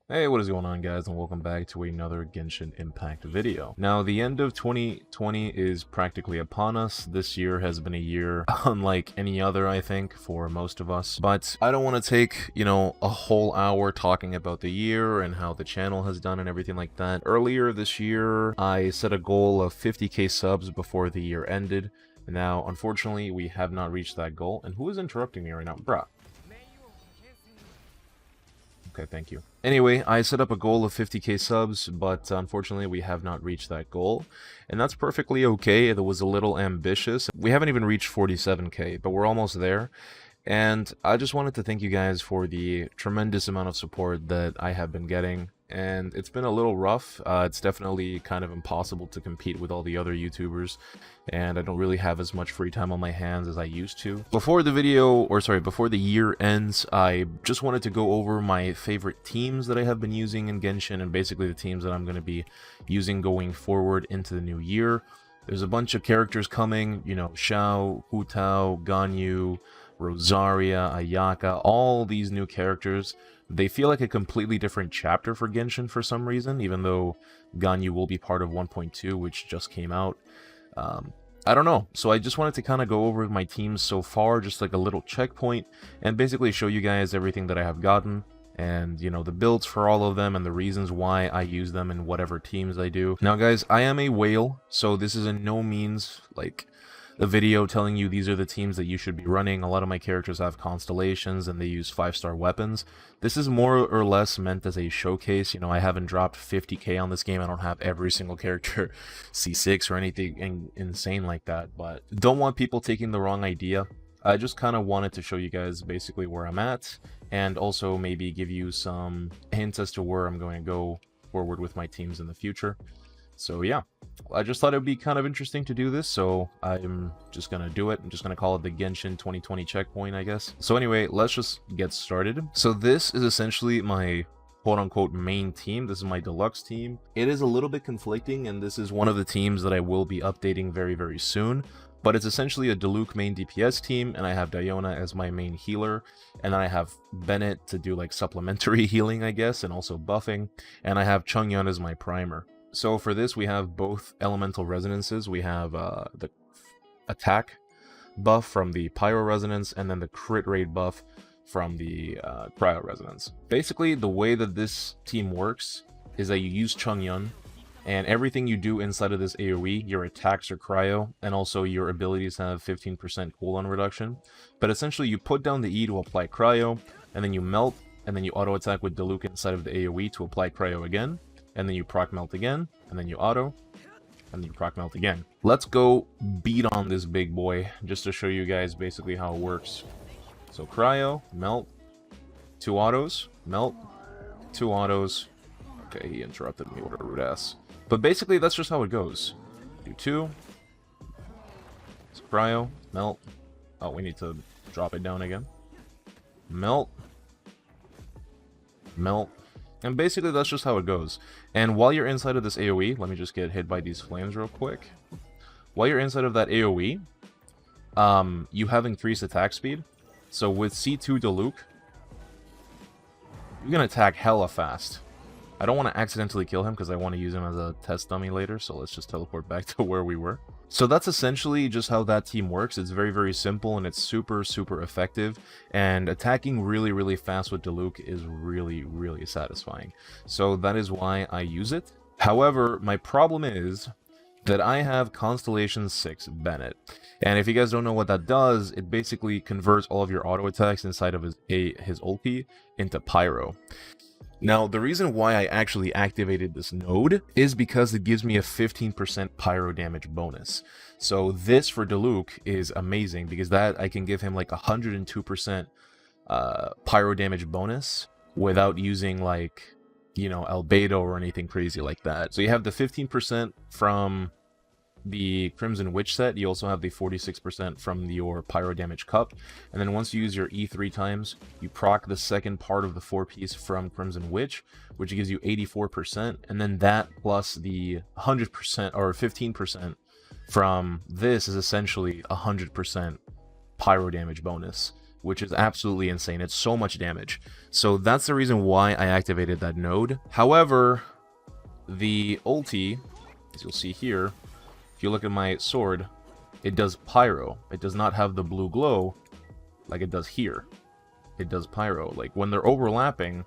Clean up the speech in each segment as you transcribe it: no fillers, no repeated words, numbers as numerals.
Hey, what is going on, guys, and welcome back to another Genshin Impact video. Now, the end of 2020 is practically upon us. This year has been a year unlike any other, I think, for most of us. But I don't want to take, a whole hour talking about the year and how the channel has done and everything like that. Earlier this year, I set a goal of 50k subs before the year ended. Now, unfortunately, we have not reached that goal. And who is interrupting me right now? Bruh. Okay, thank you. Anyway, I set up a goal of 50k subs, but unfortunately we have not reached that goal. And that's perfectly okay. It was a little ambitious. We haven't even reached 47k, but we're almost there. And I just wanted to thank you guys for the tremendous amount of support that I have been getting. And it's been a little rough. It's definitely kind of impossible to compete with all the other YouTubers, and I don't really have as much free time on my hands as I used to. Before the year ends, I just wanted to go over my favorite teams that I have been using in Genshin, and basically the teams that I'm going to be using going forward into the new year. There's a bunch of characters coming, Xiao, Hu Tao, Ganyu, Rosaria, Ayaka, all these new characters. They feel like a completely different chapter for Genshin for some reason, even though Ganyu will be part of 1.2, which just came out. I don't know. So I just wanted to kind of go over my teams so far, just like a little checkpoint, and basically show you guys everything that I have gotten, and, the builds for all of them, and the reasons why I use them in whatever teams I do. Now, guys, I am a whale, so this is in no means, like, a video telling you these are the teams that you should be running. A lot of my characters have constellations and they use 5-star weapons. This is more or less meant as a showcase. I haven't dropped 50k on this game. I don't have every single character C6 or anything insane like that, but don't want people taking the wrong idea. I just kind of wanted to show you guys basically where I'm at, and also maybe give you some hints as to where I'm going to go forward with my teams in the future. So yeah, I just thought it would be kind of interesting to do this, so I'm just going to do it. I'm just going to call it the Genshin 2020 checkpoint, I guess. So anyway, let's just get started. So this is essentially my quote-unquote main team. This is my deluxe team. It is a little bit conflicting, and this is one of the teams that I will be updating very, very soon. But it's essentially a DIluc main DPS team, and I have Diona as my main healer, and then I have Bennett to do like supplementary healing, I guess, and also buffing, and I have Chongyun as my primer. So for this, we have both elemental resonances. We have the attack buff from the pyro resonance, and then the crit rate buff from the cryo resonance. Basically, the way that this team works is that you use Chongyun, and everything you do inside of this AoE, your attacks are cryo, and also your abilities have 15% cooldown reduction. But essentially, you put down the E to apply cryo, and then you melt, and then you auto-attack with DIluc inside of the AoE to apply cryo again. And then you proc melt again, and then you auto, and then you proc melt again. Let's go beat on this big boy, just to show you guys basically how it works. So cryo, melt, 2 autos, melt, 2 autos. Okay, he interrupted me, what a rude ass. But basically, that's just how it goes. Do 2. So cryo, melt. Oh, we need to drop it down again. Melt. Melt. And basically, that's just how it goes. And while you're inside of this AoE, let me just get hit by these flames real quick. While you're inside of that AoE, you have increased attack speed. So with C2 DIluc, you can attack hella fast. I don't want to accidentally kill him because I want to use him as a test dummy later, so let's just teleport back to where we were. So that's essentially just how that team works. It's very, very simple, and it's super, super effective. And attacking really, really fast with DIluc is really, really satisfying. So that is why I use it. However, my problem is that I have Constellation 6 Bennett. And if you guys don't know what that does, it basically converts all of your auto attacks inside of his ulti into pyro. Now, the reason why I actually activated this node is because it gives me a 15% pyro damage bonus. So this for DIluc is amazing because that I can give him like 102% pyro damage bonus without using like, Albedo or anything crazy like that. So you have the 15% from the Crimson Witch set. You also have the 46% from your pyro damage cup, and then once you use your E 3 times, you proc the second part of the 4-piece from Crimson Witch, which gives you 84%, and then that plus the 100% or 15% from this is essentially 100% pyro damage bonus, which is absolutely insane. It's so much damage. So that's the reason why I activated that node. However, the ulti, as you'll see here, if you look at my sword, it does pyro. It does not have the blue glow like it does here. It does pyro. Like when they're overlapping,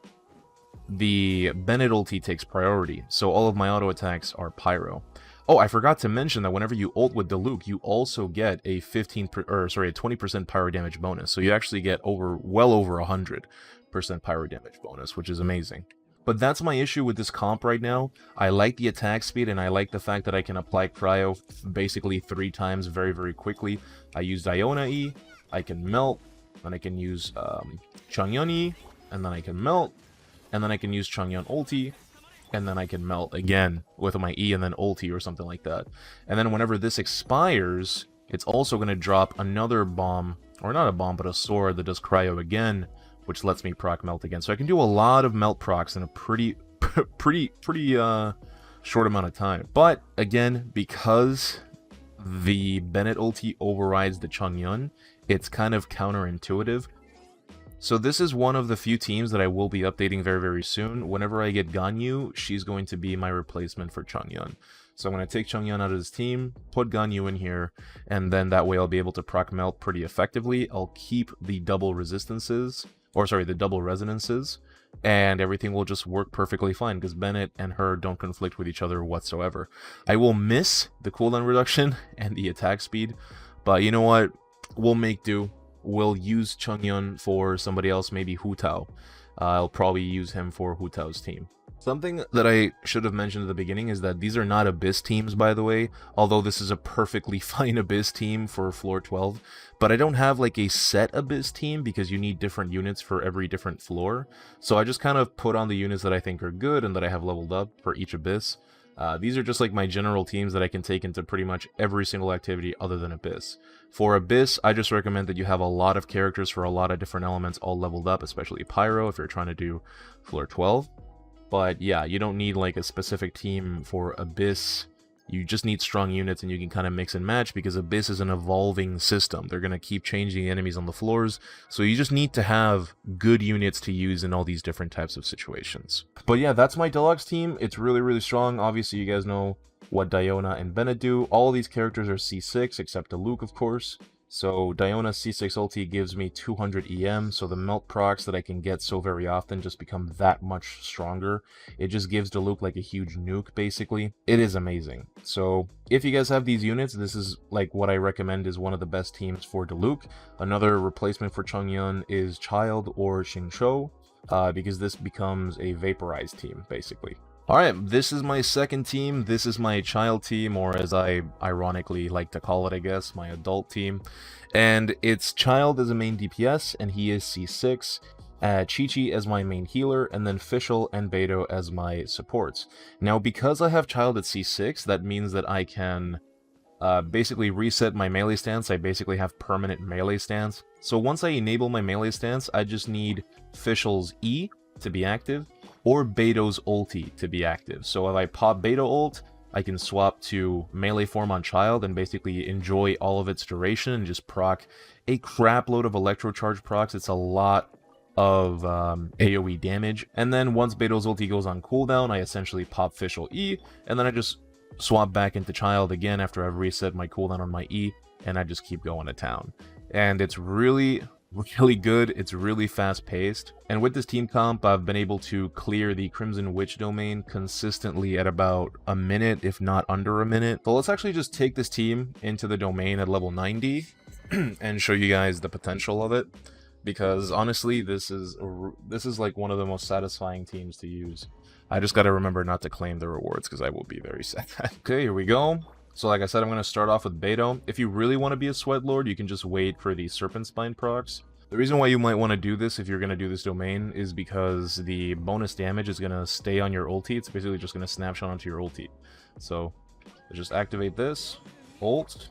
the Bennett ulti takes priority. So all of my auto attacks are pyro. Oh, I forgot to mention that whenever you ult with DIluc, you also get a 20% pyro damage bonus. So you actually get well over 100% pyro damage bonus, which is amazing. But that's my issue with this comp right now. I like the attack speed, and I like the fact that I can apply cryo basically 3 times very, very quickly. I use Diona E, I can melt, then I can use Chongyun E, and then I can melt, and then I can use Chongyun ulti, and then I can melt again with my E and then ulti or something like that. And then whenever this expires, it's also going to drop another bomb, or not a bomb, but a sword that does cryo again, which lets me proc melt again. So I can do a lot of melt procs in a pretty short amount of time. But again, because the Bennett ulti overrides the Chongyun, it's kind of counterintuitive. So this is one of the few teams that I will be updating very, very soon. Whenever I get Ganyu, she's going to be my replacement for Chongyun. So I'm going to take Chongyun out of this team, put Ganyu in here, and then that way I'll be able to proc melt pretty effectively. I'll keep the double resistances, or sorry, the double resonances, and everything will just work perfectly fine because Bennett and her don't conflict with each other whatsoever. I will miss the cooldown reduction and the attack speed, but you know what? We'll make do. We'll use Chongyun for somebody else, maybe Hu Tao. I'll probably use him for Hu Tao's team. Something that I should have mentioned at the beginning is that these are not Abyss teams, by the way, although this is a perfectly fine Abyss team for floor 12. But I don't have like a set Abyss team because you need different units for every different floor. So I just kind of put on the units that I think are good and that I have leveled up for each Abyss. These are just like my general teams that I can take into pretty much every single activity other than Abyss. For Abyss, I just recommend that you have a lot of characters for a lot of different elements all leveled up, especially Pyro if you're trying to do floor 12. But yeah, you don't need like a specific team for Abyss. You just need strong units and you can kind of mix and match because Abyss is an evolving system. They're going to keep changing the enemies on the floors. So you just need to have good units to use in all these different types of situations. But yeah, that's my deluxe team. It's really, really strong. Obviously, you guys know what Diona and Bennett do. All these characters are C6 except DIluc, of course. So Diona's C6 ulti gives me 200 EM, so the melt procs that I can get so very often just become that much stronger. It just gives DIluc like a huge nuke, basically. It is amazing. So if you guys have these units, this is like what I recommend is one of the best teams for DIluc. Another replacement for Chongyun is Childe or Xingqiu, because this becomes a vaporized team, basically. Alright, this is my second team. This is my child team, or as I ironically like to call it, I guess, my adult team. And it's Childe as a main DPS, and he is C6. Qiqi as my main healer, and then Fischl and Beidou as my supports. Now, because I have Childe at C6, that means that I can basically reset my melee stance. I basically have permanent melee stance. So once I enable my melee stance, I just need Fischl's E to be active, or Beidou's ulti to be active. So if I pop Beidou ult, I can swap to melee form on Childe and basically enjoy all of its duration and just proc a crap load of electro charge procs. It's a lot of AoE damage. And then once Beidou's ulti goes on cooldown, I essentially pop Fischl E, and then I just swap back into Childe again after I've reset my cooldown on my E, and I just keep going to town. And it's really good. It's really fast paced, and with this team comp I've been able to clear the Crimson Witch domain consistently at about a minute, if not under a minute. So let's actually just take this team into the domain at level 90 and show you guys the potential of it, because honestly this is like one of the most satisfying teams to use. I just gotta remember not to claim the rewards because I will be very sad. Okay, here we go. So like I said, I'm going to start off with Beidou. If you really want to be a Sweat Lord, you can just wait for the Serpent Spine procs. The reason why you might want to do this if you're going to do this domain is because the bonus damage is going to stay on your ulti. It's basically just going to snapshot onto your ulti. So just activate this, ult,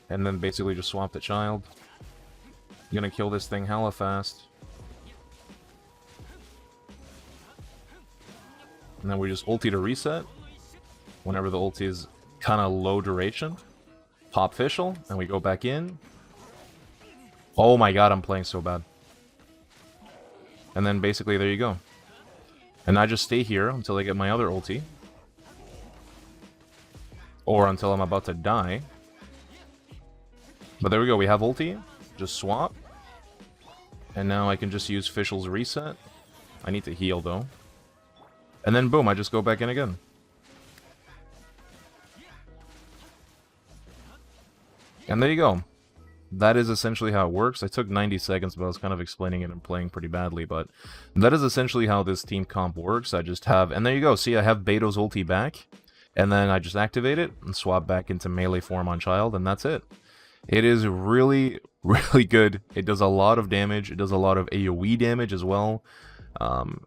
and then basically just swap the Childe. You're going to kill this thing hella fast. And then we just ulti to reset. Whenever the ulti is kind of low duration, pop Fischl, and we go back in, Oh my god, I'm playing so bad. And then basically there you go. And I just stay here until I get my other ulti. Or until I'm about to die. But there we go, we have ulti. Just swap. And now I can just use Fischl's reset. I need to heal though. And then boom, I just go back in again. And there you go. That is essentially how it works. I took 90 seconds, but I was kind of explaining it and playing pretty badly, but that is essentially how this team comp works. I just have, and there you go, see I have Beidou's ulti back, and then I just activate it and swap back into melee form on Childe, and that's it. It is really, really good. It does a lot of damage, it does a lot of AoE damage as well,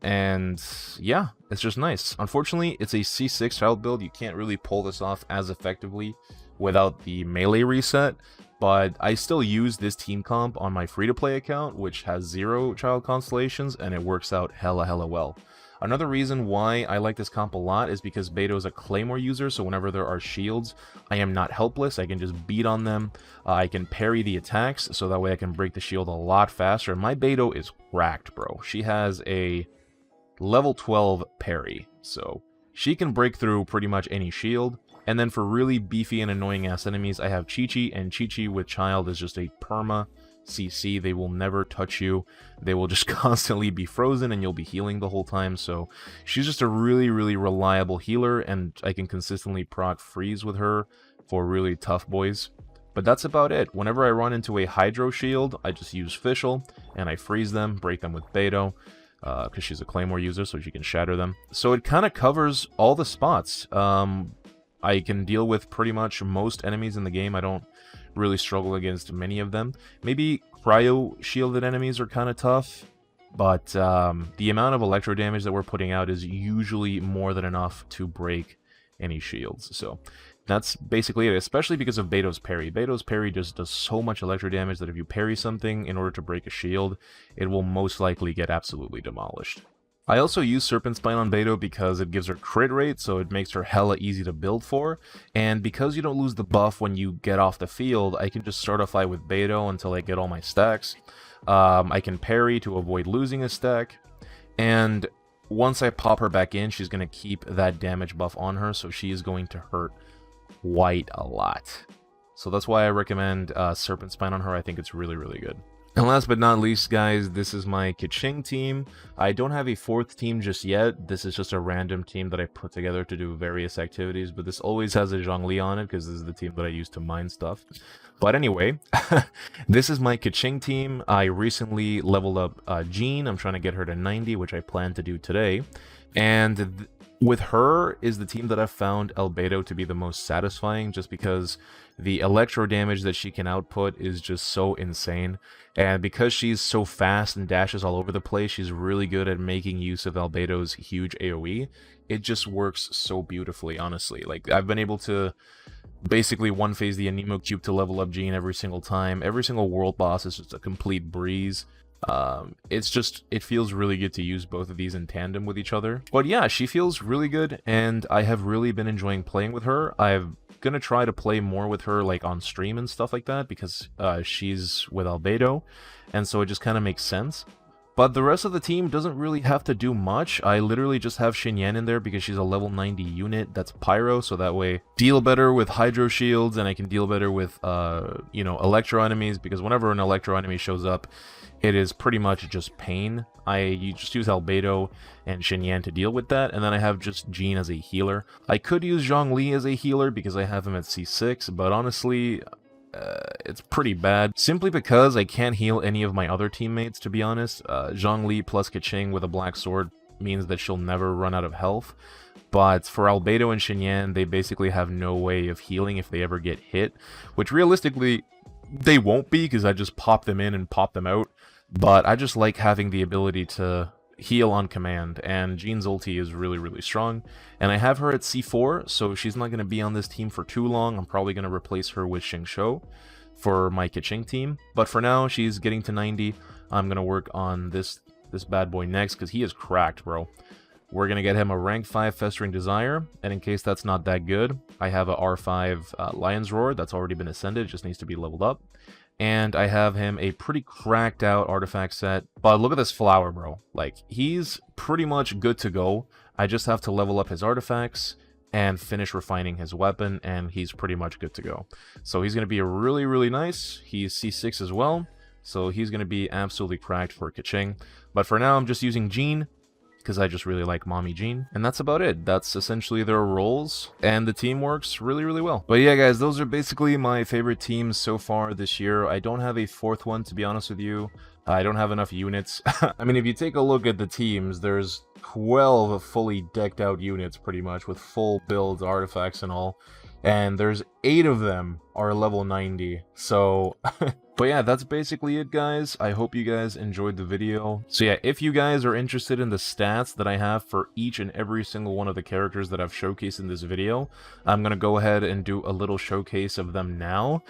and yeah, it's just nice. Unfortunately, it's a C6 Childe build, you can't really pull this off as effectively without the melee reset. But I still use this team comp on my free-to-play account, which has 0 Childe constellations, and it works out hella well. Another reason why I like this comp a lot is because Beidou is a Claymore user, so whenever there are shields, I am not helpless. I can just beat on them. I can parry the attacks, so that way I can break the shield a lot faster. My Beidou is cracked, bro. She has a level 12 parry, so she can break through pretty much any shield. And then for really beefy and annoying ass enemies, I have Qiqi, and Qiqi with Childe is just a perma CC. They will never touch you. They will just constantly be frozen and you'll be healing the whole time. So she's just a really reliable healer, and I can consistently proc freeze with her for really tough boys. But that's about it. Whenever I run into a Hydro Shield, I just use Fischl and I freeze them, break them with Beidou. Because she's a Claymore user, so she can shatter them. So it kind of covers all the spots. I can deal with pretty much most enemies in the game. I don't really struggle against many of them. Maybe cryo-shielded enemies are kind of tough, but the amount of electro damage that we're putting out is usually more than enough to break any shields. So that's basically it, especially because of Beidou's parry. Beidou's parry just does so much electro damage that if you parry something in order to break a shield, it will most likely get absolutely demolished. I also use Serpent Spine on Beidou because it gives her crit rate, so it makes her hella easy to build for. And because you don't lose the buff when you get off the field, I can just start a fight with Beidou until I get all my stacks. I can parry to avoid losing a stack. And once I pop her back in, she's going to keep that damage buff on her, so she is going to hurt quite a lot. So that's why I recommend Serpent Spine on her. I think it's really good. And last but not least, guys, this is my Keqing team. I don't have a 4th team just yet. This is just a random team that I put together to do various activities, but this always has a Zhongli on it because this is the team that I use to mine stuff. But anyway, this is my Keqing team. I recently leveled up Jean. I'm trying to get her to 90, which I plan to do today. And with her is the team that I've found Albedo to be the most satisfying, just because the electro damage that she can output is just so insane. And because she's so fast and dashes all over the place, she's really good at making use of Albedo's huge AoE. It just works so beautifully, honestly. Like, I've been able to basically one-phase the Anemo Cube to level up Jean every single time. Every single world boss is just a complete breeze. It feels really good to use both of these in tandem with each other. But yeah, she feels really good, and I have really been enjoying playing with her. I'm gonna try to play more with her, like, on stream and stuff like that, because she's with Albedo, and so it just kind of makes sense. But the rest of the team doesn't really have to do much. I literally just have Xinyan in there because she's a level 90 unit that's Pyro, so that way deal better with Hydro Shields, and I can deal better with, you know, Electro enemies, because whenever an Electro enemy shows up, it is pretty much just pain. You just use Albedo and Xinyan to deal with that, and then I have just Jean as a healer. I could use Zhongli as a healer because I have him at C6, but honestly, it's pretty bad. Simply because I can't heal any of my other teammates, to be honest. Zhongli plus Keqing with a black sword means that she'll never run out of health. But for Albedo and Xinyan, they basically have no way of healing if they ever get hit, which realistically, they won't be because I just pop them in and pop them out. But I just like having the ability to heal on command, and Jean's ulti is really strong. And I have her at C4, so she's not going to be on this team for too long. I'm probably going to replace her with Xingqiu for my Keqing team. But for now, she's getting to 90. I'm going to work on this bad boy next, because he is cracked, bro. We're going to get him a rank 5 Festering Desire, and in case that's not that good, I have a R5 Lion's Roar that's already been ascended, it just needs to be leveled up. and I have him a pretty cracked out artifact set. But look at this flower, bro. Like, he's pretty much good to go. I just have to level up his artifacts and finish refining his weapon, and he's pretty much good to go. So he's going to be really, really nice. He's C6 as well, so he's going to be absolutely cracked for Keqing. But for now, I'm just using Jean, because I just really like Mommy Jean. And that's about it. That's essentially their roles, and the team works really, really well. But yeah, guys, those are basically my favorite teams so far this year. I don't have a fourth one, to be honest with you. I don't have enough units. I mean, if you take a look at the teams, there's 12 fully decked out units, pretty much, with full builds, artifacts, and all. And there's 8 of them are level 90. So, but yeah, that's basically it, guys. I hope you guys enjoyed the video. So yeah, if you guys are interested in the stats that I have for each and every single one of the characters that I've showcased in this video, I'm going to go ahead and do a little showcase of them now.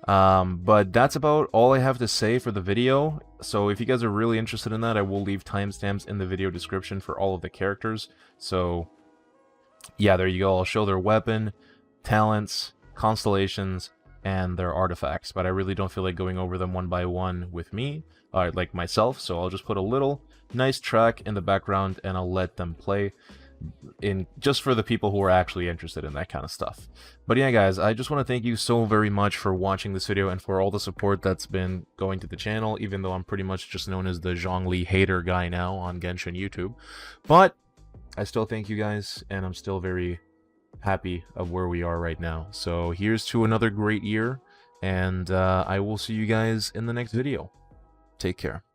But that's about all I have to say for the video. So if you guys are really interested in that, I will leave timestamps in the video description for all of the characters. So yeah, there you go. I'll show their weapon, talents, constellations, and their artifacts. But I really don't feel like going over them one by one with me, like myself. So I'll just put a little nice track in the background and I'll let them play. Just for the people who are actually interested in that kind of stuff. But yeah, guys, I just want to thank you so very much for watching this video and for all the support that's been going to the channel, even though I'm pretty much just known as the Zhongli hater guy now on Genshin YouTube. But I still thank you guys, and I'm still very happy of where we are right now. So here's to another great year, and I will see you guys in the next video. Take care.